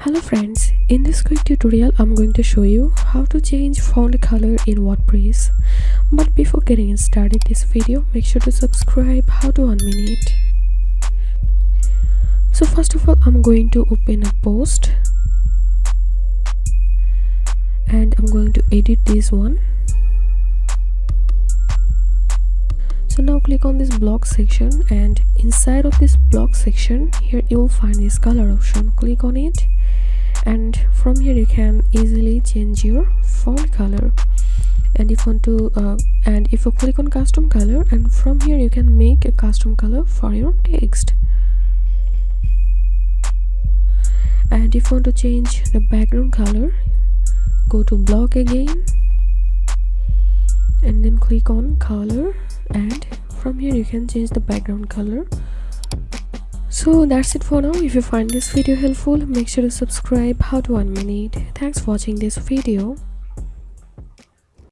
Hello friends, in this quick tutorial I'm going to show you how to change font color in WordPress. But before getting started this video, make sure to subscribe. How to 1 minute. So first of all, I'm going to open a post and I'm going to edit this one. So now click on this block section, and inside of this block section here you will find this color option. Click on it, and from here you can easily change your font color. And if you click on custom color, and from here you can make a custom color for your text. And if you want to change the background color, go to block again and then click on color, and from here you can change the background color. So that's it for now. If you find this video helpful, make sure to subscribe. How to 1 minute. Thanks for watching this video.